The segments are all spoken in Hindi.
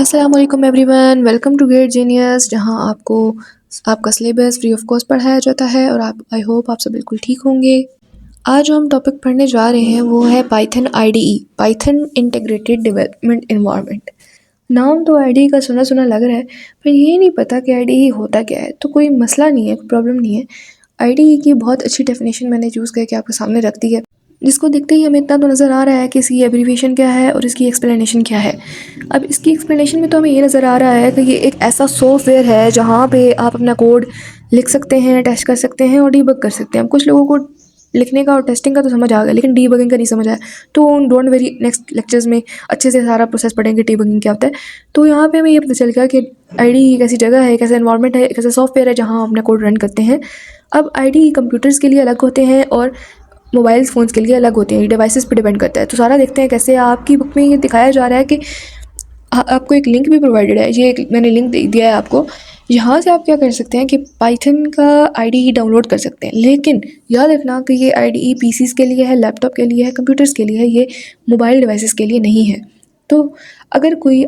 अस्सलाम वालेकुम everyone, welcome to great genius, जहां आपको आपका सिलेबस फ्री ऑफ कॉस्ट पढ़ाया जाता है और आई होप आप सब बिल्कुल ठीक होंगे। आज जो हम टॉपिक पढ़ने जा रहे हैं वो है Python IDE, Python integrated development environment. नाम तो आईडीई का सुना सुना लग रहा है, पर ये नहीं पता कि आईडीई होता क्या है। तो कोई मसला नहीं है, कोई प्रॉब्लम नहीं है। आईडीई की बहुत अच्छी डेफिनेशन मैंने चूज़ करके आपके सामने रख दी है, जिसको देखते ही हमें इतना तो नज़र आ रहा है कि इसकी एब्रीविएशन क्या है और इसकी एक्सप्लेनेशन क्या है। अब इसकी एक्सप्लेनेशन में तो हमें ये नज़र आ रहा है कि ये एक ऐसा सॉफ्टवेयर है जहाँ पे आप अपना कोड लिख सकते हैं, टेस्ट कर सकते हैं और डीबग कर सकते हैं। कुछ लोगों को लिखने का और टेस्टिंग का तो समझ आ गया, लेकिन डीबगिंग का नहीं समझ आया। तो डोंट वेरी, नेक्स्ट लेक्चर्स में अच्छे से सारा प्रोसेस पढ़ेंगे डीबगिंग क्या होता है। तो यहाँ पे हमें ये पता चल गया कि आईडी एक ऐसी जगह है, एक ऐसा एनवायरनमेंट है, एक ऐसा सॉफ्टवेयर है जहाँ हम अपना कोड रन करते हैं। अब आईडी कंप्यूटर्स के लिए अलग होते हैं और मोबाइल फ़ोन्स के लिए अलग होते हैं, ये डिवाइसेस पे डिपेंड करता है। तो सारा देखते हैं कैसे। आपकी बुक में ये दिखाया जा रहा है कि आपको एक लिंक भी प्रोवाइडेड है, ये एक मैंने लिंक दे दिया है आपको। यहाँ से आप क्या कर सकते हैं कि पाइथन का आईडीई डाउनलोड कर सकते हैं, लेकिन याद रखना कि ये आईडीई पीसीस के लिए है, लैपटॉप के लिए है, कंप्यूटर्स के लिए है, ये मोबाइल डिवाइसेस के लिए नहीं है। तो अगर कोई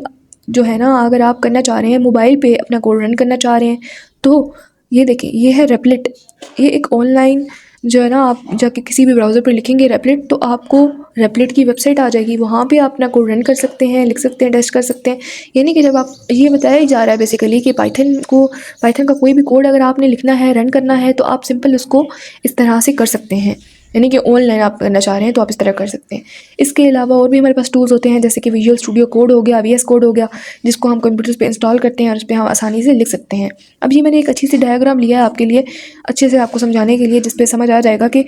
जो है ना, अगर आप करना चाह रहे हैं मोबाइल पे अपना कोड रन करना चाह रहे हैं, तो ये देखें, ये है रेपलिट। ये एक ऑनलाइन जो है ना, आप जाके किसी भी ब्राउज़र पर लिखेंगे रेपलिट, तो आपको रेपलिट की वेबसाइट आ जाएगी। वहाँ पे आप अपना कोड रन कर सकते हैं, लिख सकते हैं, टेस्ट कर सकते हैं। यानी कि जब आप, ये बताया ही जा रहा है बेसिकली कि पाइथन का कोई भी कोड अगर आपने लिखना है, रन करना है, तो आप सिंपल उसको इस तरह से कर सकते हैं। यानी कि ऑनलाइन आप करना चाह रहे हैं तो आप इस तरह कर सकते हैं। इसके अलावा और भी हमारे पास टूल्स होते हैं, जैसे कि विजुअल स्टूडियो कोड हो गया, वीएस कोड हो गया, जिसको हम कंप्यूटर्स पे इंस्टॉल करते हैं और उस पर हम आसानी से लिख सकते हैं। अब ये मैंने एक अच्छी सी डायग्राम लिया है आपके लिए, अच्छे से आपको समझाने के लिए, जिस पे समझ आ जाएगा कि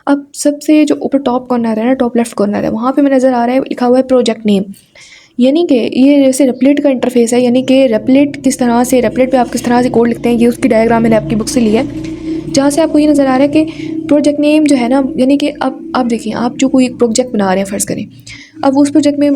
अब सबसे जो ऊपर टॉप कॉर्नर है ना, टॉप लेफ्ट कॉर्नर है, वहाँ पे हमें नज़र आ रहा है लिखा हुआ है प्रोजेक्ट नेम। यानी कि ये जैसे रेपलिट का इंटरफेस है, यानी कि रेपलिट पे आप किस तरह से कोड लिखते हैं, ये उसकी डायग्राम मैंने आपकी बुक से ली है, जहाँ से आपको ये नज़र आ रहा है कि प्रोजेक्ट नेम जो है ना, यानी कि अब आप देखिए, आप जो कोई एक प्रोजेक्ट बना रहे हैं फ़र्ज़ करें, अब उस प्रोजेक्ट में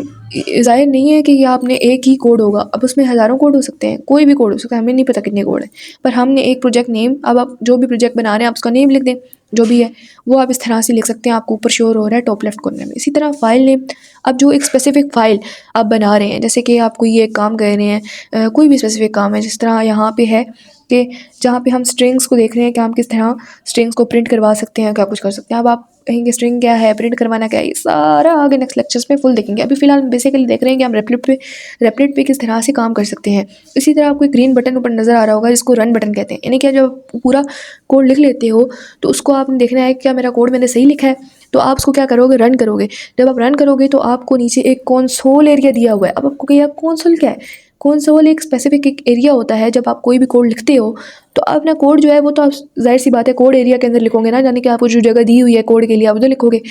ज़ाहिर नहीं है कि ये आपने एक ही कोड होगा। अब उसमें हज़ारों कोड हो सकते हैं, कोई भी कोड हो सकता है, हमें नहीं पता कितने कोड हैं, पर हमने एक प्रोजेक्ट नेम, अब आप जो भी प्रोजेक्ट बना रहे हैं आप उसका नेम लिख दें, जो भी है वो आप इस तरह से लिख सकते हैं। आपको ऊपर शोर हो रहा है टॉप लेफ्ट कॉर्नर में। इसी तरह फाइल नेम, अब जो एक स्पेसिफिक फ़ाइल आप बना रहे हैं, जैसे कि आप कोई एक काम कर रहे हैं, कोई भी स्पेसिफिक काम है, जिस तरह यहाँ पे है कि जहाँ पे हम स्ट्रिंग्स को देख रहे हैं कि हम किस तरह स्ट्रिंग्स को प्रिंट करवा सकते हैं, क्या कुछ कर सकते हैं। अब आप कहेंगे स्ट्रिंग क्या है, प्रिंट करवाना क्या है, ये सारा आगे नेक्स्ट लेक्चर्स में फुल देखेंगे। अभी फिलहाल बेसिकली देख रहे हैं कि हम रेपलिट पे किस तरह से काम कर सकते हैं। इसी तरह आपको एक ग्रीन बटन ऊपर नज़र आ रहा होगा, जिसको रन बटन कहते हैं। यानी कि जब पूरा कोड लिख लेते हो तो उसको आपने देखना है क्या मेरा कोड मैंने सही लिखा है, तो आप उसको क्या करोगे, रन करोगे। जब आप रन करोगे तो आपको नीचे एक कंसोल एरिया दिया हुआ है। अब आपको कहिए कंसोल क्या है। कंसोल एक स्पेसिफिक एक एरिया होता है, जब आप कोई भी कोड लिखते हो तो अपना कोड जो है वो तो आप जाहिर सी बात है कोड एरिया के अंदर लिखोगे ना, यानी कि आपको जो जगह दी हुई है कोड के लिए आप उधर लिखोगे।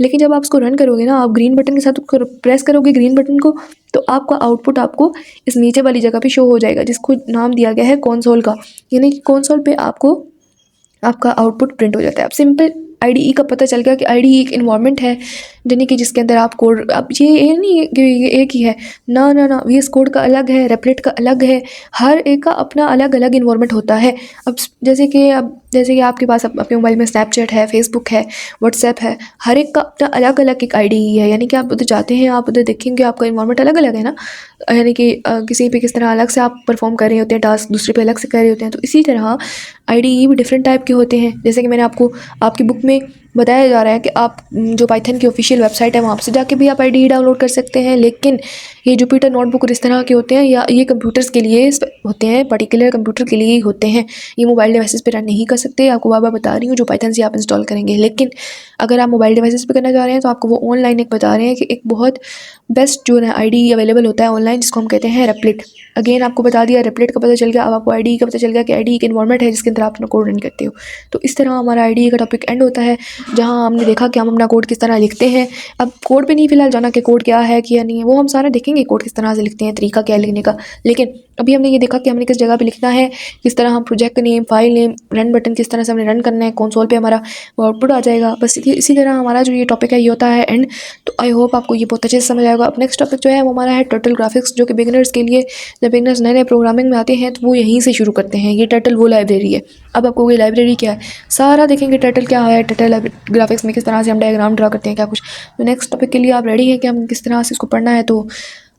लेकिन जब आप उसको रन करोगे ना, आप ग्रीन बटन के साथ प्रेस करोगे ग्रीन बटन को, तो आपका आउटपुट आपको इस नीचे वाली जगह पे शो हो जाएगा, जिसको नाम दिया गया है कंसोल का। यानी कि कंसोल पे आपको आपका आउटपुट प्रिंट हो जाता है। अब सिंपल आईडीई का पता चल गया कि आईडीई एक इन्वायरमेंट है, यानी कि जिसके अंदर आप कोड, अब ये नहीं है कि ये एक ही है, ना ना ना, वीएस कोड का अलग है, रेपलिट का अलग है, हर एक का अपना अलग अलग इन्वायरमेंट होता है। अब जैसे कि आपके पास अपने मोबाइल में स्नैपचैट है, फेसबुक है, व्हाट्सएप है, हर एक का अपना अलग अलग एक आईडीई है। यानी कि आप उधर जाते हैं, आप उधर देखेंगे आपका इन्वायरमेंट अलग अलग है ना, यानी कि किसी पे किस तरह अलग से आप परफॉर्म कर रहे होते हैं टास्क, दूसरे पे अलग से कर रहे होते हैं। तो इसी तरह आईडीई भी डिफरेंट टाइप के होते हैं। जैसे कि मैंने आपको आपकी बुक में बताया जा रहा है कि आप जो पाइथन की ऑफिशियल वेबसाइट है वहाँ से जाके भी आप आईडीई डाउनलोड कर सकते हैं, लेकिन ये जुपिटर नोटबुक और इस तरह के होते हैं, या ये कंप्यूटर्स के लिए होते हैं, पर्टिकुलर कंप्यूटर के लिए ही होते हैं। ये मोबाइल डिवाइसेस पे रन नहीं कर सकते, आपको बार बार बता रही हूँ, जो पाइथन से आप इंस्टॉल करेंगे। लेकिन अगर आप मोबाइल डिवाइसेस पे करना चाह रहे हैं तो आपको वो ऑनलाइन एक बता रहे हैं कि एक बहुत बेस्ट जो है आईडीई अवेलेबल होता है ऑनलाइन, जिसको हम कहते हैं रेपलिट। अगेन आपको बता दिया, रेपलिट का पता चल गया। अब आपको आईडीई का पता चल गया कि आईडीई एक इन्वायरमेंट है जिसके अंदर आप अपना कोड रन करते हो। तो इस तरह हमारा आईडीई का टॉपिक एंड होता है, जहाँ हमने देखा कि हम अपना कोड किस तरह लिखते हैं। अब कोड पे नहीं फिलहाल जाना कि कोड क्या है कि या नहीं है, वो हम सारा देखेंगे कोड किस तरह से लिखते हैं, तरीका क्या है लिखने का। लेकिन अभी हमने ये देखा कि हमने किस जगह पे लिखना है, किस तरह हम project name, file name, run button किस तरह से हमने रन करना है, कंसोल पे हमारा आउटपुट आ जाएगा। बस इसी तरह हमारा जो ये टॉपिक है ये होता है एंड। तो आई होप आपको ये बहुत अच्छे से समझ आएगा। अब नेक्स्ट टॉपिक जो है वो हमारा है टर्टल ग्राफिक्स, जो कि बिगिनर्स के लिए, जब बिगिनर्स नए नए प्रोग्रामिंग में आते हैं तो वो यहीं से शुरू करते हैं। ये टर्टल वो लाइब्रेरी है। अब आपको ये लाइब्रेरी क्या है सारा देखेंगे, टर्टल क्या है, टर्टल ग्राफिक्स में किस तरह से हम डायग्राम ड्रा करते हैं, क्या कुछ। तो नेक्स्ट टॉपिक के लिए आप रेडी हैं कि हम किस तरह से इसको पढ़ना है, तो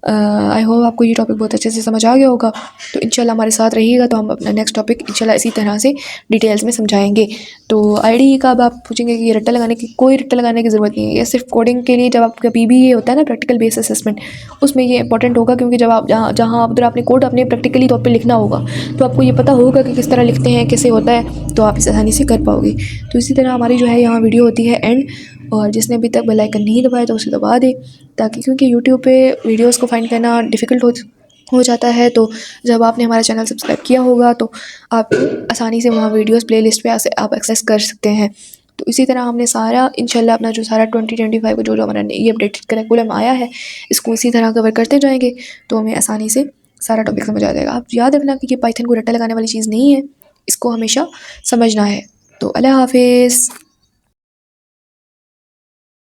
आई होप आपको ये टॉपिक बहुत अच्छे से समझ आ गया होगा। तो इंशाल्लाह हमारे साथ रहिएगा, तो हम अपना नेक्स्ट टॉपिक इंशाल्लाह इसी तरह से डिटेल्स में समझाएंगे। तो आईडी का अब आप पूछेंगे कि ये रट्टा लगाने की, कोई रट्टा लगाने की ज़रूरत नहीं है। ये सिर्फ कोडिंग के लिए, जब आपका पीबी ये होता है ना, प्रैक्टिकल बेस असेसमेंट, उसमें ये इंपॉर्टेंट होगा, क्योंकि जब आप जहाँ जहाँ उधर आपने कोड अपने प्रैक्टिकली तौर पर लिखना होगा, तो आपको ये पता होगा कि किस तरह लिखते हैं, कैसे होता है, तो आप इसे आसानी से कर पाओगे। तो इसी तरह हमारी जो है यहाँ वीडियो होती है एंड, और जिसने अभी तक बेल आइकन नहीं दबाया तो उसे दबा दे, ताकि, क्योंकि यूट्यूब पे वीडियोस को फाइंड करना डिफ़िकल्ट हो जाता है। तो जब आपने हमारा चैनल सब्सक्राइब किया होगा तो आप आसानी से वहाँ वीडियोस प्लेलिस्ट पे आप एक्सेस कर सकते हैं। तो इसी तरह हमने सारा इंशाल्लाह अपना जो सारा 2025 का जो हमारा ये अपडेटेड करिकुलम आया है, इसको इसी तरह कवर करते जाएंगे, तो हमें आसानी से सारा टॉपिक समझ आ जाएगा। आप याद रखना कि ये पाइथन को रट्टा लगाने वाली चीज़ नहीं है, इसको हमेशा समझना है। तो अल्लाह हाफिज़।